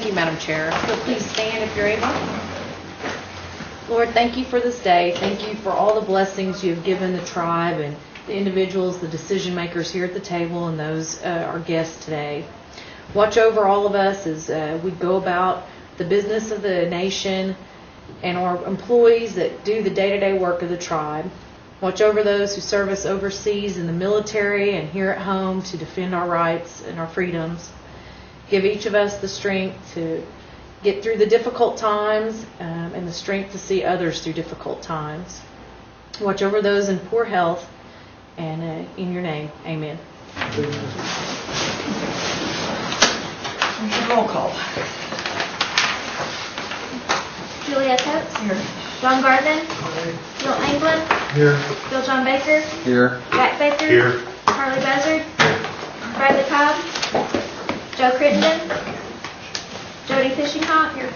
Thank you, Madam Chair. So please stand if you're able. Lord, thank you for this day. Thank you for all the blessings you have given the tribe and the individuals, the decision makers here at the table, and those our guests today. Watch over all of us as we go about the business of the nation and our employees that do the day-to-day work of the tribe. Watch over those who serve us overseas in the military and here at home to defend our rights and our freedoms. Give each of us the strength to get through the difficult times and the strength to see others through difficult times. Watch over those in poor health, and in your name, amen. Roll call. Julia Coates. Here. John Gardner. Bill Anglin. Here. Bill John Baker. Here. Jack Baker. Here. Harley Buzzard. Bradley Cobb. Joe Crittenden. Jody Fishinghawk. Here.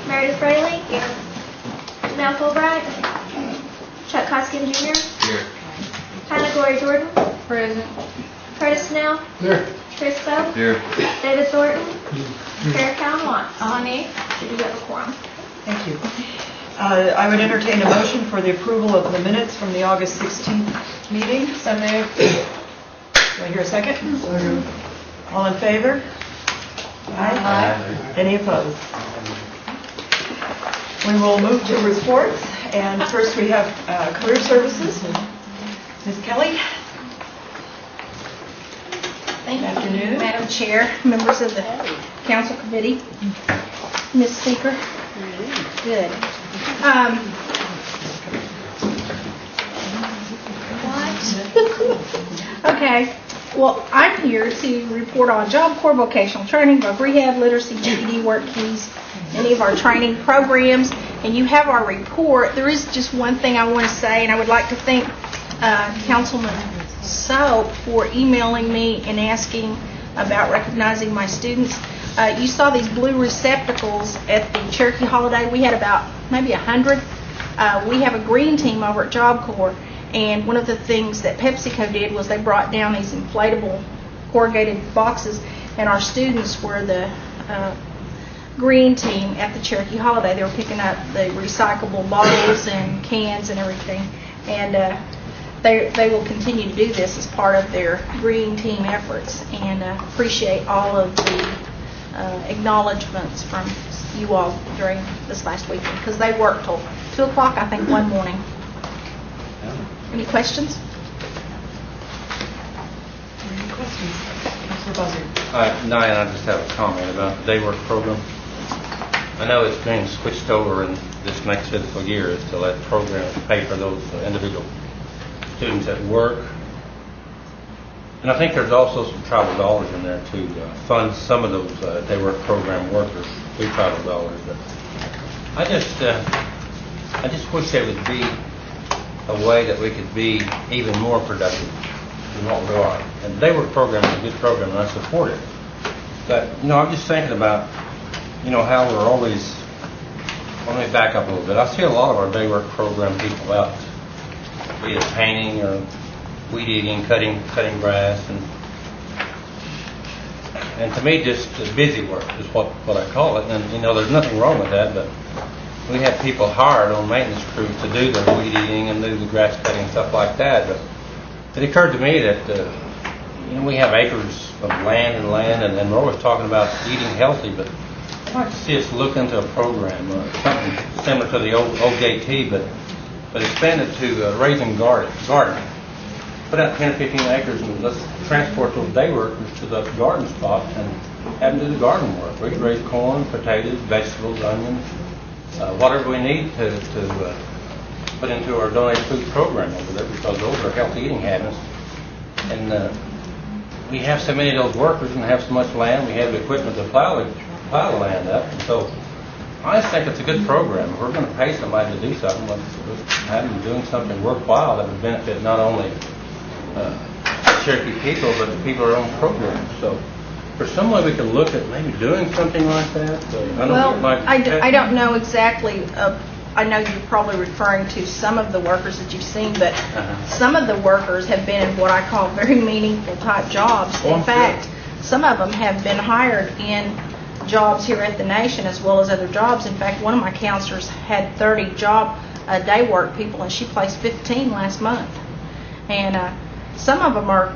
Meredith Braley. Here. Mel Fulbright. Chuck Hoskin Jr. Here. Tyler Glory Jordan. Present. Curtis Snell. Here. Chris Bowe. Here. David Thornton. Kara Cowan Watts. Honey. You have a quorum. Thank you. I would entertain a motion for the approval of the minutes from the August 16th meeting. So moved. Do I hear a second? Second. All in favor? Aye. Any opposed? We will move to reports, and first we have Career Services. Ms. Kelly. Thank you, Afternoon. Madam Chair, members of the Council Committee, Ms. Speaker. Good. What? Okay. Well, I'm here to report on Job Corps, Vocational Training, Voc Rehab, Literacy, GED, Work Keys, any of our training programs, and you have our report. There is just one thing I want to say, and I would like to thank Councilman Soap for emailing me and asking about recognizing my students. You saw these blue receptacles at the Cherokee holiday. We had about maybe 100. We have a green team over at Job Corps, and one of the things that PepsiCo did was they brought down these inflatable corrugated boxes, and our students were the green team at the Cherokee holiday. They were picking up the recyclable bottles and cans and everything, and they will continue to do this as part of their green team efforts, and appreciate all of the acknowledgments from you all during this last weekend, because they worked till 2 o'clock, I think, one morning. Any questions? Any questions? Mr. Buzzard. No, I just have a comment about the day work program. I know it's being switched over in this next fiscal year is to let programs pay for those individual students at work. And I think there's also some tribal dollars in there to fund some of those day work program workers through tribal dollars. But I just wish there would be a way that we could be even more productive than what we are. And the day work program is a good program, and I support it. But I'm just thinking about how we're always. Let me back up a little bit. I see a lot of our day work program people out, be it painting or weed eating, cutting grass, and to me, just busy work is what I call it. And there's nothing wrong with that, but we have people hired on maintenance crews to do the weed eating and do the grass cutting and stuff like that. But it occurred to me that we have acres of land, and we're always talking about eating healthy, but I'd like to see us look into a program, something similar to the old JT, but expand it to raising gardening. Put out 10 or 15 acres and let's transport those day workers to the garden spots and have them do the garden work. We can raise corn, potatoes, vegetables, onions, whatever we need to put into our donated food program over there, because those are healthy eating habits. And we have so many of those workers and have so much land. We have the equipment to plow the land up. And so I just think it's a good program. If we're going to pay somebody to do something, let's have them doing something worthwhile that would benefit not only Cherokee people, but the people in our own program. So, for some way we could look at maybe doing something like that. I don't know exactly. I know you're probably referring to some of the workers that you've seen, but some of the workers have been in what I call very meaningful type jobs. In fact, some of them have been hired in jobs here at the Nation as well as other jobs. In fact, one of my counselors had 30 job day work people, and she placed 15 last month. And some of them are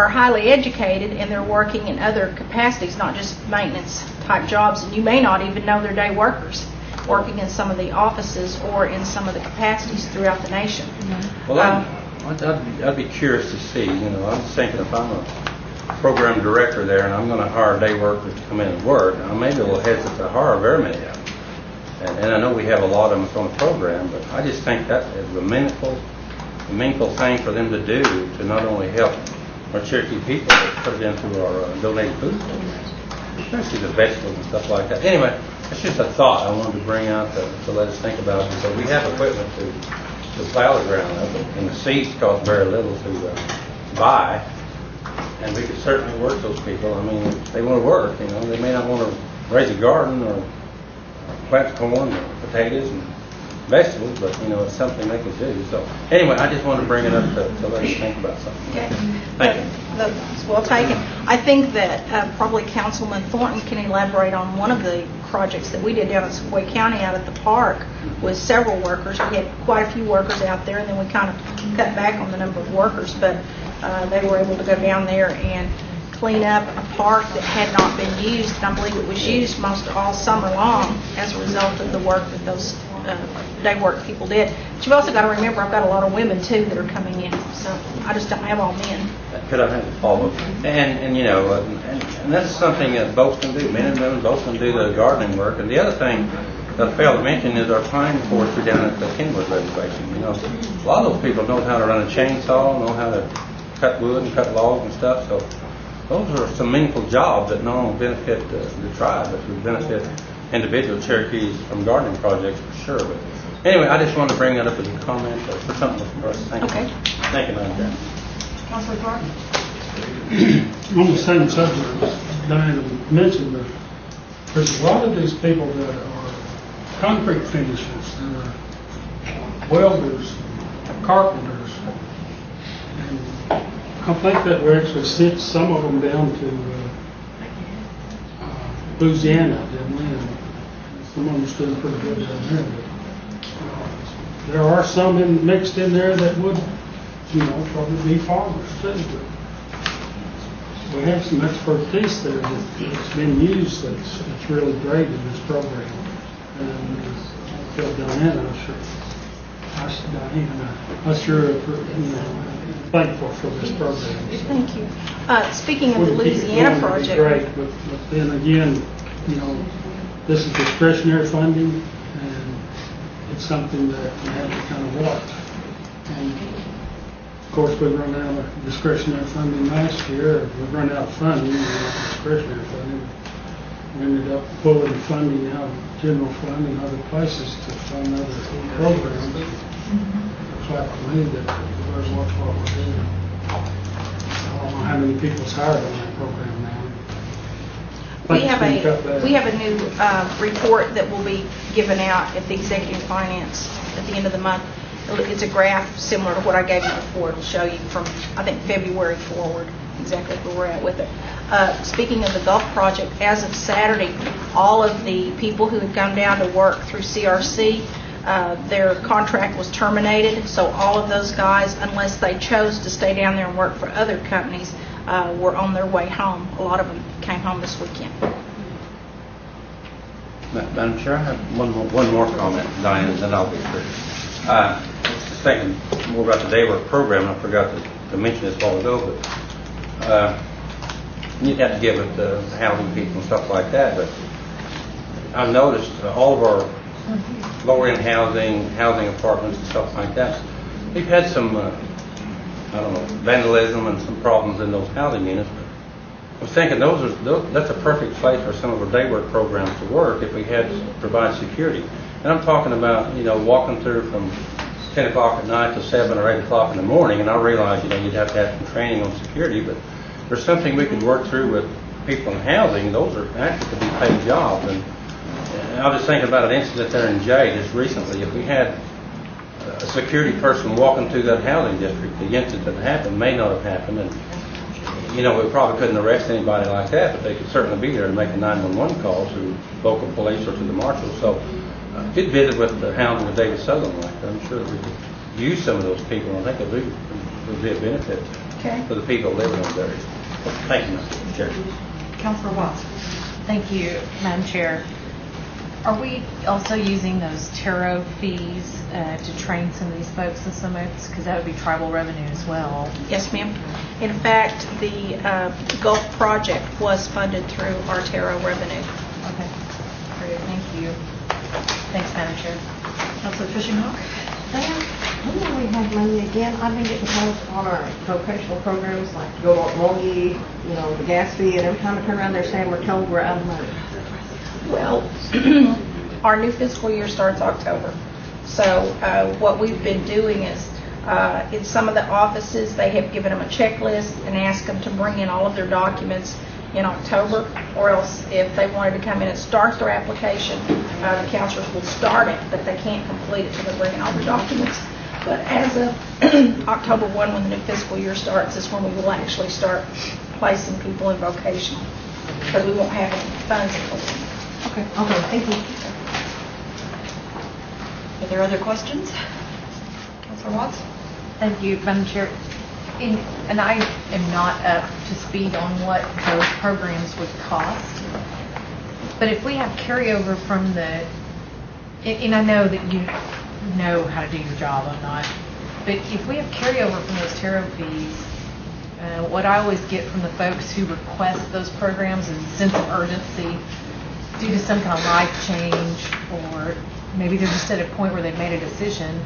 highly educated, and they're working in other capacities, not just maintenance type jobs, and you may not even know they're day workers working in some of the offices or in some of the capacities throughout the nation. Well, I'd be curious to see, I'm thinking if I'm a program director there and I'm going to hire day workers to come in and work, I may be a little hesitant to hire very many of them. And I know we have a lot of them on the program, but I just think that is a meaningful thing for them to do to not only help our Cherokee people, but put it into our donated food programs, especially the vegetables and stuff like that. Anyway, it's just a thought I wanted to bring out to let us think about it. So we have equipment to plow the ground up, and the seeds cost very little to buy, and we could certainly work those people. I mean, if they want to work, they may not want to raise a garden or plant corn or potatoes and vegetables, but it's something they could do. So anyway, I just wanted to bring it up to let us think about something. Okay. Thank you. That's well taken. I think that probably Councilman Thornton can elaborate on one of the projects that we did down in Sequoia County out at the park with several workers. We had quite a few workers out there, and then we kind of cut back on the number of workers, but they were able to go down there and clean up a park that had not been used, and I believe it was used most all summer long as a result of the work that those day work people did. But you've also got to remember, I've got a lot of women too that are coming in, so I just don't have all men. Could I have a follow-up? And that's something that both can do. Men and women both can do the gardening work. And the other thing that I failed to mention is our pine forestry down at the Kenwood Reservation. A lot of those people know how to run a chainsaw, know how to cut wood and cut logs and stuff. So those are some meaningful jobs that not only benefit the tribe, but would benefit individual Cherokees from gardening projects for sure. But anyway, I just wanted to bring that up as a comment or for something for us. Thank you. Okay. Thank you, Madam Chair. Councilor Clark? On the same subject as Diana mentioned, there's a lot of these people that are concrete finishers, welders, carpenters, and I think that we actually sent some of them down to Louisiana, didn't we? And some of them's doing pretty good down there. But, there are some mixed in there that would, probably be farmers too. But we have some expertise there that's been used that's really great in this program. And I feel Diana, I'm sure, thankful for this program. Thank you. Speaking of the Louisiana project, Great, but then again, this is discretionary funding, and it's something that we have to kind of watch. And of course, we run out of discretionary funding last year. We run out of funding, discretionary funding. We ended up pulling funding out of general fund and other places to fund other programs. Looks like to me that we better watch what we're doing. I don't know how many people's hired on that program now. we have a new report that will be given out at the Executive Finance at the end of the month. It's a graph similar to what I gave you before. It'll show you from, I think, February forward exactly where we're at with it. Speaking of the Gulf project, as of Saturday, all of the people who had gone down to work through CRC, their contract was terminated. So all of those guys, unless they chose to stay down there and work for other companies, were on their way home. A lot of them came home this weekend. Madam Chair, I have one more comment, Diane, and then I'll be through. Just thinking more about the day work program. I forgot to mention this a while ago, but you'd have to give it to housing people and stuff like that. But I've noticed all of our lower-end housing apartments and stuff like that, we've had some, vandalism and some problems in those housing units. But I was thinking that's a perfect place for some of our day work programs to work if we had to provide security. And I'm talking about, walking through from 10 o'clock at night to 7 or 8 o'clock in the morning, and I realize, you'd have to have some training on security, but there's something we could work through with people in housing. Those are actually to be paid jobs. And I was just thinking about an incident there in Jay just recently. If we had a security person walking through that housing district, the incident that happened may not have happened. And you know, we probably couldn't arrest anybody like that, but they could certainly be there and make a 911 call to local police or to the marshal. So did visit with the Houndsman with David Sutherland like that. I'm sure we could use some of those people. I think it would be a benefit for the people living over there. Thank you, Mr. Chair. Councilor Watts. Thank you, Madam Chair. Are we also using those tarot fees to train some of these folks in some oaks? Because that would be tribal revenue as well. Yes, ma'am. In fact, the Gulf project was funded through our tarot revenue. Okay. Great. Thank you. Thanks, Madam Chair. Councilor Fishing Hawk. When will we have money again? I've been getting calls on our vocational programs, like go to Longy, you know, the gas fee, and every time I turn around, they're saying we're told we're out of money. Well, our new fiscal year starts October. So what we've been doing is, in some of the offices, they have given them a checklist and asked them to bring in all of their documents in October, or else if they wanted to come in and start their application, the counselors will start it, but they can't complete it until they bring in all their documents. But as of October 1, when the new fiscal year starts, is when we will actually start placing people in vocational, because we won't have any funds until then. Okay, thank you. Are there other questions? Councilor Watts. Thank you, Madam Chair. And I am not up to speed on what those programs would cost. But if we have carryover from the, and I know that you know how to do your job, I'm not, but if we have carryover from those tarot fees, what I always get from the folks who request those programs is a sense of urgency due to some kind of life change, or maybe they're just at a point where they've made a decision.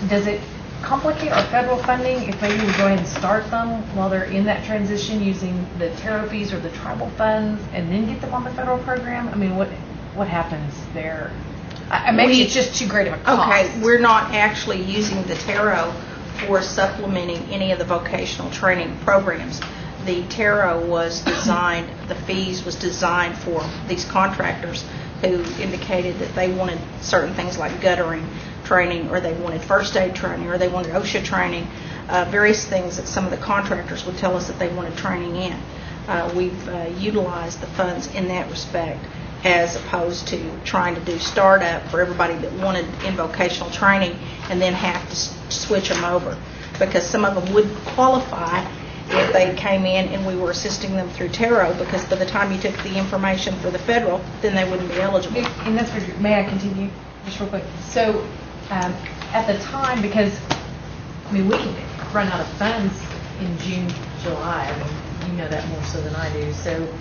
Does it complicate our federal funding if maybe we go ahead and start them while they're in that transition using the tarot fees or the tribal funds and then get them on the federal program? I mean, what happens there? Maybe it's just too great of a cost. Okay, we're not actually using the tarot for supplementing any of the vocational training programs. The tarot was designed, the fees was designed for these contractors who indicated that they wanted certain things like guttering training, or they wanted first aid training, or they wanted OSHA training, various things that some of the contractors would tell us that they wanted training in. We've utilized the funds in that respect, as opposed to trying to do startup for everybody that wanted in vocational training and then have to switch them over, because some of them would qualify if they came in and we were assisting them through tarot, because by the time you took the information for the federal, then they wouldn't be eligible. And that's what, may I continue just real quick? So at the time, because I mean, we can run out of funds in June, July. I mean, you know that more so than I do. So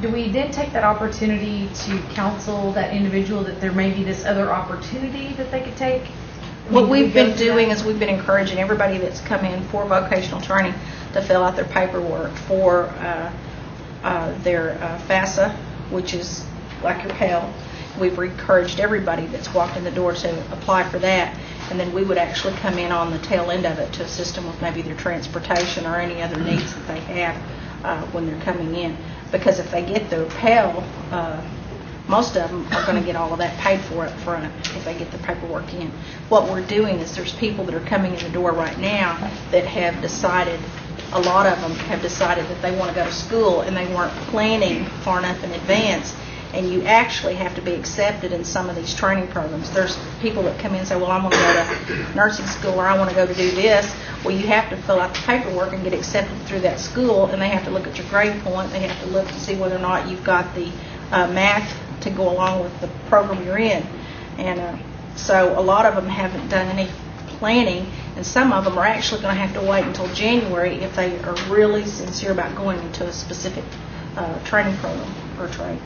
do we then take that opportunity to counsel that individual that there may be this other opportunity that they could take? What we've been doing is we've been encouraging everybody that's come in for vocational training to fill out their paperwork for their FAFSA, which is like your Pell. We've encouraged everybody that's walked in the door to apply for that, and then we would actually come in on the tail end of it to assist them with maybe their transportation or any other needs that they have when they're coming in. Because if they get their Pell, most of them are going to get all of that paid for up front if they get the paperwork in. What we're doing is there's people that are coming in the door right now that have decided, a lot of them have decided that they want to go to school and they weren't planning far enough in advance. And you actually have to be accepted in some of these training programs. There's people that come in and say, well, I'm going to go to nursing school, or I want to go to do this. Well, you have to fill out the paperwork and get accepted through that school, and they have to look at your grade point. They have to look to see whether or not you've got the math to go along with the program you're in. And so a lot of them haven't done any planning, and some of them are actually going to have to wait until January if they are really sincere about going into a specific training program or trade.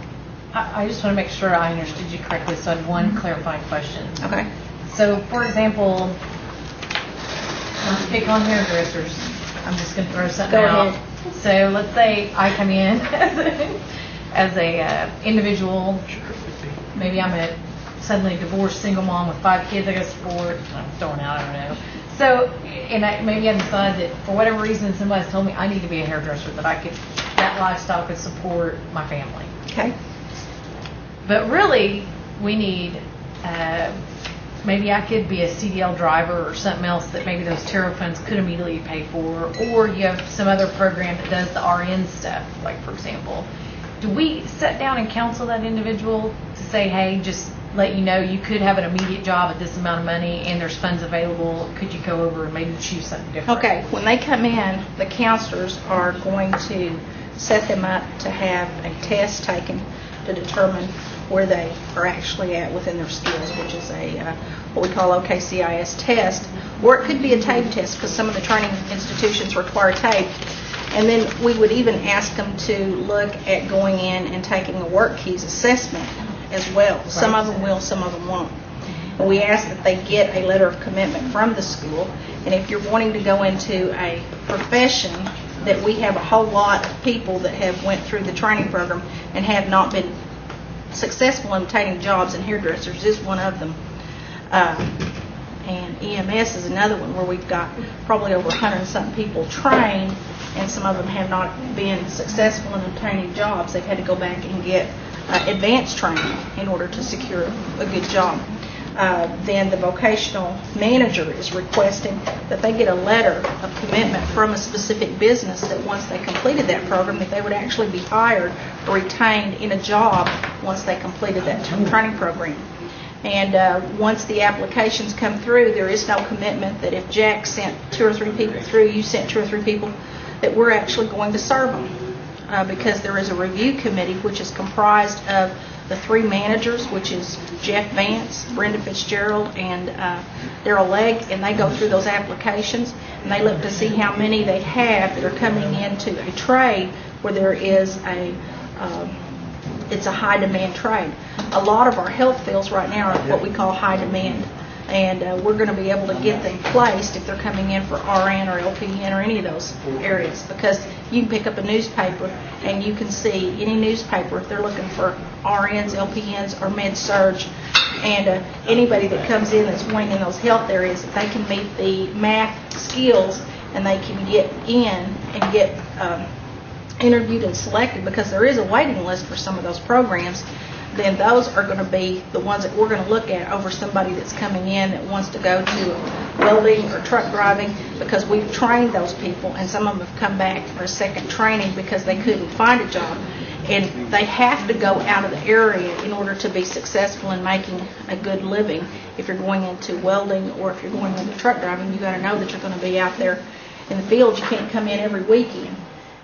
I just want to make sure I understood you correctly, so I have one clarifying question. Okay. So, for example, not to pick on hairdressers, I'm just going to throw something out. Ahead. So, let's say I come in as a individual. Maybe I'm a suddenly divorced single mom with 5 kids I got to support. I'm throwing out, I don't know. So, and maybe I decide that for whatever reason somebody's told me I need to be a hairdresser, that lifestyle could support my family. Okay. But really, we need maybe I could be a CDL driver or something else that maybe those TARO funds could immediately pay for, or you have some other program that does the RN stuff, like for example. Do we sit down and counsel that individual to say, hey, just let you know you could have an immediate job at this amount of money and there's funds available, could you go over and maybe choose something different? Okay, when they come in, the counselors are going to set them up to have a test taken to determine where they are actually at within their skills, which is a what we call OKCIS test, or it could be a TABE test because some of the training institutions require TABE. And then we would even ask them to look at going in and taking a work keys assessment as well. Some of them will, some of them won't. And we ask that they get a letter of commitment from the school. And if you're wanting to go into a profession that we have a whole lot of people that have went through the training program and have not been successful in obtaining jobs, and hairdressers is one of them. And EMS is another one where we've got probably over 100 and something people trained, and some of them have not been successful in obtaining jobs. They've had to go back and get advanced training in order to secure a good job. Then the vocational manager is requesting that they get a letter of commitment from a specific business that once they completed that program, that they would actually be hired or retained in a job once they completed that training program. And once the applications come through, there is no commitment that if Jack sent 2 or 3 people through, you sent 2 or 3 people, that we're actually going to serve them. Because there is a review committee which is comprised of the 3 managers, which is Jeff Vance, Brenda Fitzgerald, and Daryl Legg, and they go through those applications and they look to see how many they have that are coming into a trade where there is it's a high demand trade. A lot of our health fields right now are what we call high demand, and we're going to be able to get them placed if they're coming in for RN or LPN or any of those areas, because you can pick up a newspaper and you can see any newspaper if they're looking for RNs, LPNs, or med-surg, and anybody that comes in that's wanting in those health areas, if they can meet the math skills and they can get in and get interviewed and selected, because there is a waiting list for some of those programs, then those are going to be the ones that we're going to look at over somebody that's coming in that wants to go to welding or truck driving, because we've trained those people and some of them have come back for a second training because they couldn't find a job, and they have to go out of the area in order to be successful in making a good living. If you're going into welding or if you're going into truck driving, you got to know that you're going to be out there in the field. You can't come in every weekend.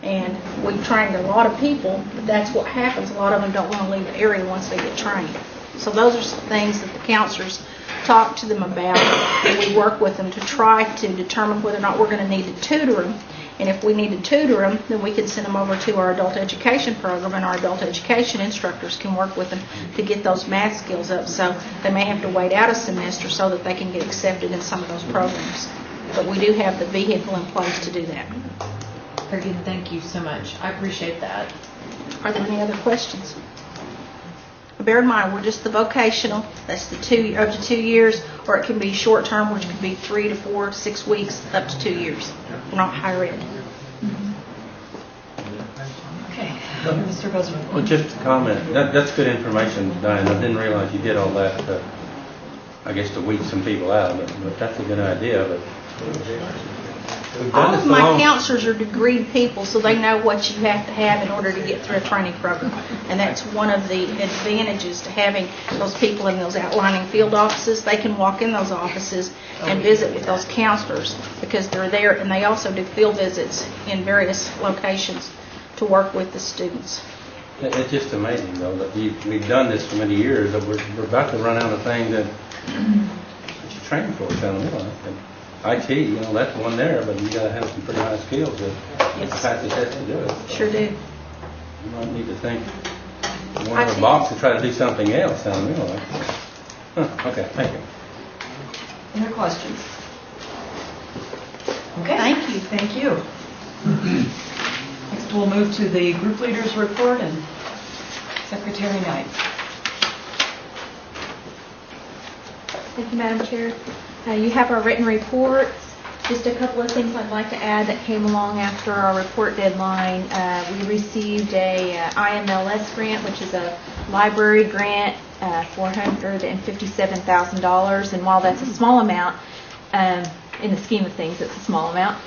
And we've trained a lot of people, but that's what happens. A lot of them don't want to leave the area once they get trained. So those are some things that the counselors talk to them about, and we work with them to try to determine whether or not we're going to need to tutor them. And if we need to tutor them, then we can send them over to our adult education program, and our adult education instructors can work with them to get those math skills up. So they may have to wait out a semester so that they can get accepted in some of those programs. But we do have the vehicle in place to do that. Very good. Thank you so much. I appreciate that. Are there any other questions? Bear in mind, we're just the vocational. That's the up to 2 years, or it can be short term, which could be 3 to 4, 6 weeks, up to 2 years. We're not higher ed. Okay. Mr. President. Well, just a comment. That's good information, Diane. I didn't realize you did all that, I guess, to weed some people out, but that's a good idea. But all of my counselors are degreed people, so they know what you have to have in order to get through a training program. And that's one of the advantages to having those people in those outlining field offices. They can walk in those offices and visit with those counselors because they're there, and they also do field visits in various locations to work with the students. It's just amazing, though, that we've done this for many years, that we're about to run out of things that you train for, IT, that's one there, but you got to have some pretty high skills to pass the test to do it. Sure do. You might need to think one other box to try to do something else, sound to me like. Okay, thank you. Any other questions? Okay. Thank you. Thank you. Next, we'll move to the group leaders report and Secretary Knight. Thank you, Madam Chair. You have our written reports. Just a couple of things I'd like to add that came along after our report deadline. We received a IMLS grant, which is a library grant $457,000. And while that's a small amount, in the scheme of things, it's a small amount.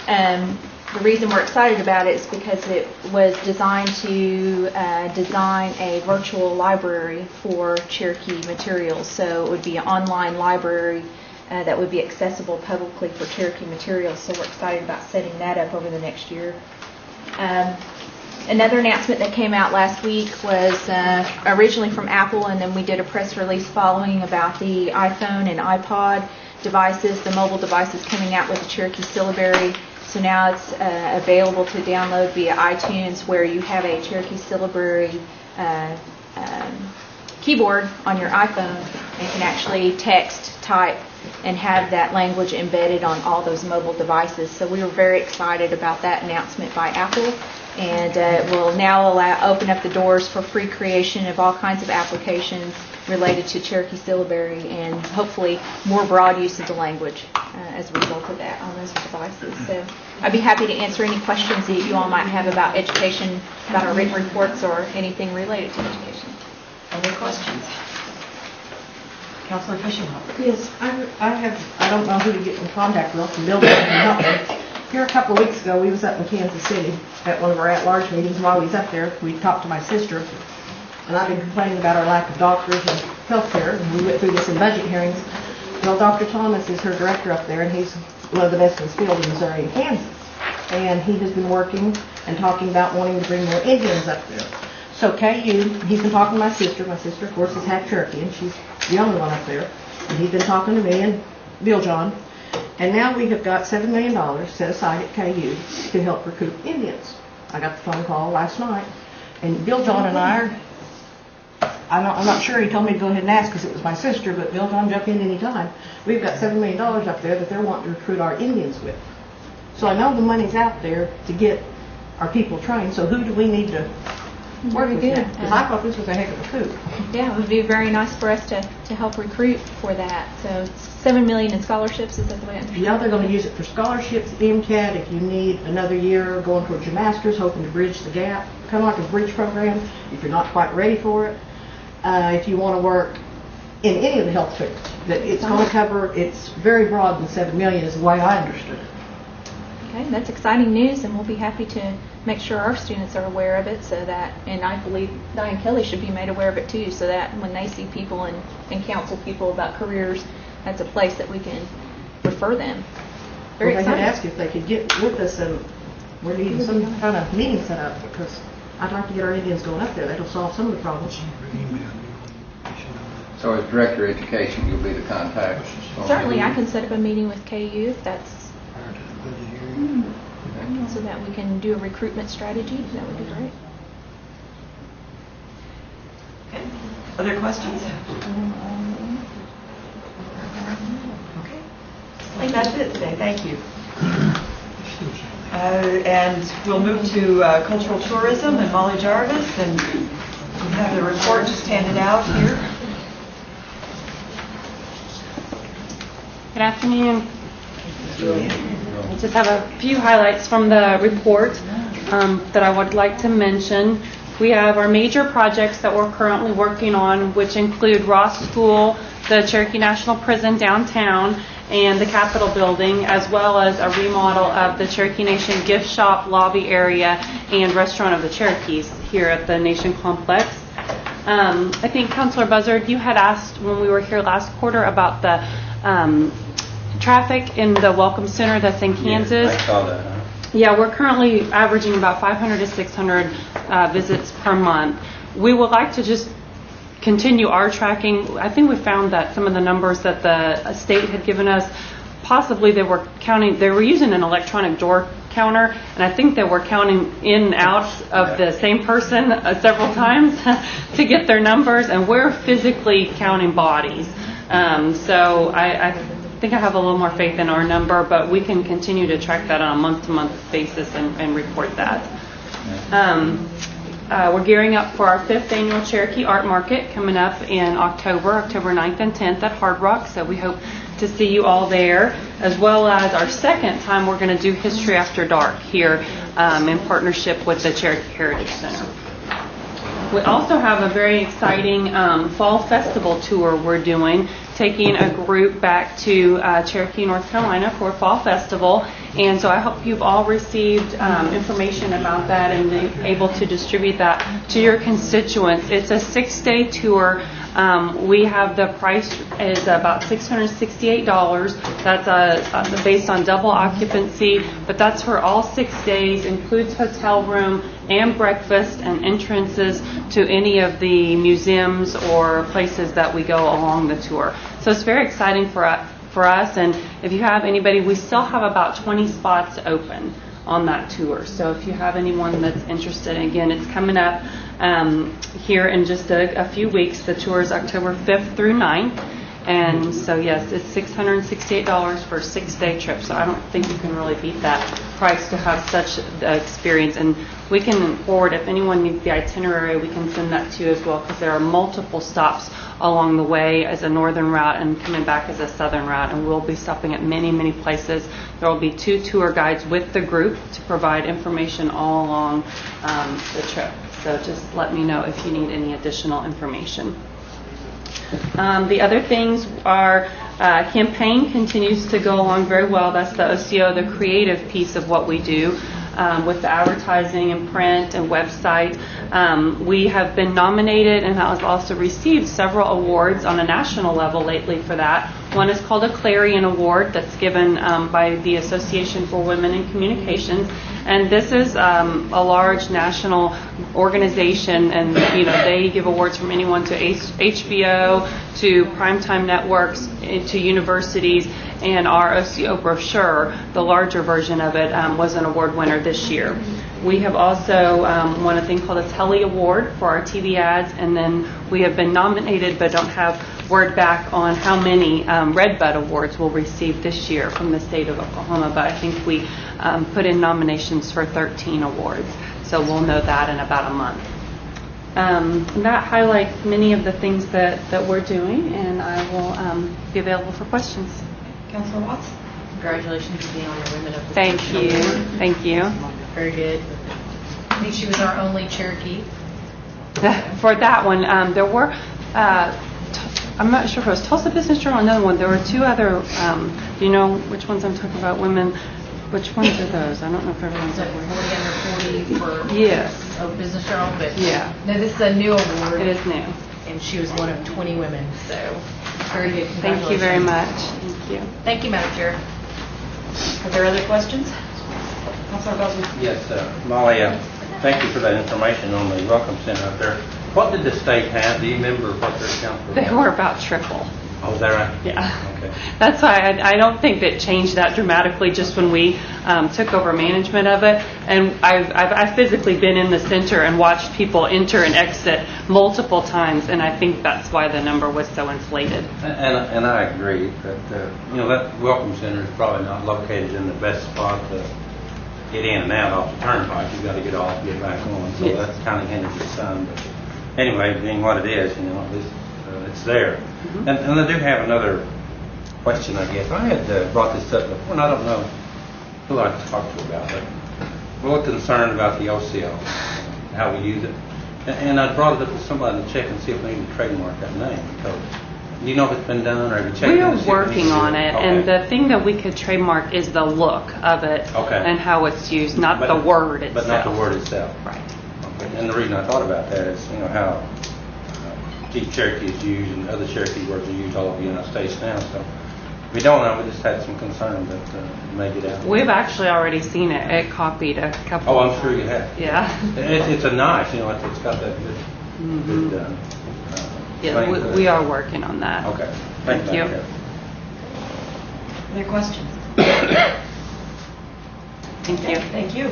The reason we're excited about it is because it was designed to design a virtual library for Cherokee materials. So it would be an online library that would be accessible publicly for Cherokee materials. So we're excited about setting that up over the next year. Another announcement that came out last week was originally from Apple, and then we did a press release following about the iPhone and iPod devices, the mobile devices coming out with the Cherokee syllabary. So now it's available to download via iTunes, where you have a Cherokee syllabary keyboard on your iPhone and can actually text, type, and have that language embedded on all those mobile devices. So we were very excited about that announcement by Apple, and it will now open up the doors for free creation of all kinds of applications related to Cherokee syllabary, and hopefully more broad use of the language as a result of that on those devices. So I'd be happy to answer any questions that you all might have about education, about our written reports, or anything related to education. Other questions? Councilor Fisherhoff. Yes, I don't know who to get in contact with, and Bill can help me. Here a couple of weeks ago, we was up in Kansas City at one of our at-large meetings. While we was up there, we talked to my sister, and I've been complaining about our lack of doctors and health care, and we went through this in budget hearings. Well, Dr. Thomas is her director up there, and he's one of the best in his field in Missouri and Kansas. And he has been working and talking about wanting to bring more Indians up there. So KU, he's been talking to my sister. My sister, of course, is half Cherokee, and she's the only one up there. And he's been talking to me and Bill John. And now we have got $7 million set aside at KU to help recruit Indians. I got the phone call last night, and Bill John and I are, I'm not sure, he told me to go ahead and ask because it was my sister, but Bill John, jump in any time. We've got $7 million up there that they're wanting to recruit our Indians with. So I know the money's out there to get our people trained, so who do we need to work with now? Because I thought this was a heck of a coup. Yeah, it would be very nice for us to help recruit for that. So $7 million in scholarships, is that the way I understand? Yeah, they're going to use it for scholarships, MCAT, if you need another year going towards your master's, hoping to bridge the gap, kind of like a bridge program if you're not quite ready for it. If you want to work in any of the health fields, that it's going to cover, it's very broad, and $7 million is the way I understood it. Okay, that's exciting news, and we'll be happy to make sure our students are aware of it, so that, and I believe Diane Kelly should be made aware of it too, so that when they see people and counsel people about careers, that's a place that we can refer them. Very Well, they had exciting. asked if they could get with us, and we're needing some kind of meeting set up, because I'd like to get our Indians going up there. That'll solve some of the problems. So as Director of Education, you'll be the contact? Certainly, I can set up a meeting with KU if that's, so that we can do a recruitment strategy. That would be great. Other questions? Okay. I think that's it today. Thank you. And we'll move to cultural tourism and Molly Jarvis, and we have the report just handed out here. Good afternoon. I just have a few highlights from the report that I would like to mention. We have our major projects that we're currently working on, which include Ross School, the Cherokee National Prison downtown, and the Capitol building, as well as a remodel of the Cherokee Nation gift shop, lobby area, and restaurant of the Cherokees here at the Nation Complex. I think Councilor Buzzard, you had asked when we were here last quarter about the traffic in the Welcome Center that's in Kansas. Yeah, I saw that. Huh? Yeah, we're currently averaging about 500 to 600 visits per month. We would like to just continue our tracking. I think we found that some of the numbers that the state had given us, possibly they were using an electronic door counter, and I think they were counting in and out of the same person several times to get their numbers, and we're physically counting bodies. So I think I have a little more faith in our number, but we can continue to track that on a month-to-month basis and report that. We're gearing up for our 5th annual Cherokee Art Market coming up in October 9th and 10th at Hard Rock, so we hope to see you all there, as well as our 2nd time we're going to do History After Dark here in partnership with the Cherokee Heritage Center. We also have a very exciting fall festival tour we're doing, taking a group back to Cherokee, North Carolina for Fall Festival. And so I hope you've all received information about that and been able to distribute that to your constituents. It's a 6-day tour. We have the price is about $668. That's based on double occupancy, but that's for all 6 days, includes hotel room and breakfast and entrances to any of the museums or places that we go along the tour. So it's very exciting for us, and if you have anybody, we still have about 20 spots open on that tour. So if you have anyone that's interested, again, it's coming up here in just a few weeks. The tour is October 5th through 9th. And so, yes, it's $668 for a 6-day trip. So I don't think you can really beat that price to have such experience. And we can forward, if anyone needs the itinerary, we can send that to you as well, because there are multiple stops along the way as a northern route and coming back as a southern route. And we'll be stopping at many, many places. There will be 2 tour guides with the group to provide information all along the trip. So just let me know if you need any additional information. The other things are campaign continues to go along very well. That's the OCO, the creative piece of what we do with the advertising and print and website. We have been nominated and have also received several awards on a national level lately for that. One is called a Clarion Award that's given by the Association for Women in Communications. And this is a large national organization, and they give awards from anyone to HBO, to primetime networks, to universities. And our OCO brochure, the larger version of it, was an award winner this year. We have also won a thing called a Telly Award for our TV ads, and then we have been nominated but don't have word back on how many Redbud Awards we'll receive this year from the state of Oklahoma, but I think we put in nominations for 13 awards, so we'll know that in about a month. That highlights many of the things that we're doing, and I will be available for questions. Councilor Watts? Congratulations to being on the Women of the Thank Future you. Award. Thank you. Very good. I think she was our only Cherokee. For that one, there were, I'm not sure if it was Tulsa Business Journal or another one. There were 2 other, do you know which ones I'm talking about? Women, which ones are those? I don't know if everyone's So aware. 40 under 40 for Yes. Business Journal, but Yeah. no, this is a new award. It is new. And she was one of 20 women, so very good. Thank you very much. Thank you. Thank you, Madam Chair. Are there other questions? Councilor Belton? Yes, Molly, thank you for that information on the Welcome Center out there. What did the state have? Do you remember what their count was? They were about triple. Oh, is that right? Yeah. Okay. That's why I don't think that changed that dramatically just when we took over management of it. And I've physically been in the center and watched people enter and exit multiple times, and I think that's why the number was so inflated. And I agree that, that Welcome Center is probably not located in the best spot to get in and out off the turnpike. You've got to get off and get back on. So Yes. that's kind of hinders the sun. But anyway, being what it is, at least it's there. Mm-hmm. And I do have another question, I guess. I had brought this up before, and I don't know who I talked to about it. We're a little concerned about the OCO, how we use it. And I brought it up to somebody to check and see if we need to trademark that name. Because do you know if it's been done, or have you checked? We in are to see if we working need to? on it, Okay. and the thing that we could trademark is the look of it Okay. and how it's used, not But- the word itself. But not the word itself. Right. Okay. And the reason I thought about that is, how Chief Cherokee is used and other Cherokee words are used all over the United States now. So we don't know. We just had some concern that it may get out. We've actually already seen it. It copied a couple. Oh, I'm sure you have. Yeah. It's a nice, it's got that good Yeah, thing to it. we are working on that. Okay. Thank you. Madam Chair. Any questions? Thank you. Thank you.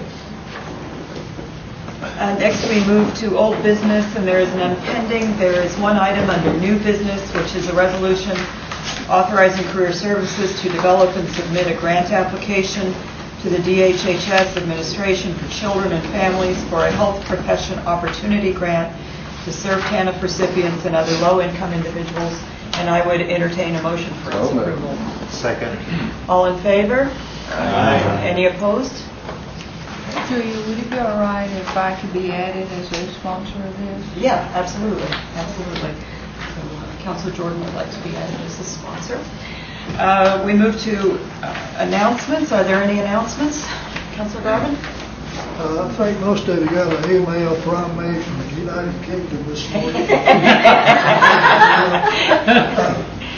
Next, we move to old business, and there is none pending. There is one item under new business, which is a resolution authorizing Career Services to develop and submit a grant application to the DHHS Administration for Children and Families for a Health Profession Opportunity Grant to serve TANF recipients and other low-income individuals, and I would entertain a motion for its approval. Second. All in favor? Aye. Any opposed? Julia, would it be all right if I could be added as a sponsor of this? Yeah, absolutely, absolutely. So, Counselor Jordan would like to be added as a sponsor. We move to announcements. Are there any announcements? Counselor Garvin? I think most of you got an email from me from the United Kingdom this morning.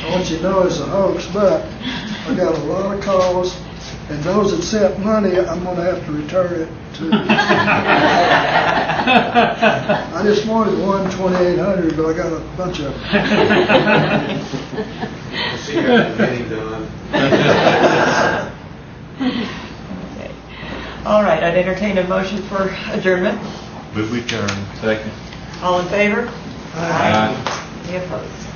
I want you to know it's a hoax, but I got a lot of calls, and those that sent money, I'm going to have to return it to. I just wanted one 2,800, but I got a bunch of them. See you at the meeting, Don. Okay. All right, I'd entertain a motion for adjournment. Move we adjourn. Second. All in favor? Aye. Any opposed?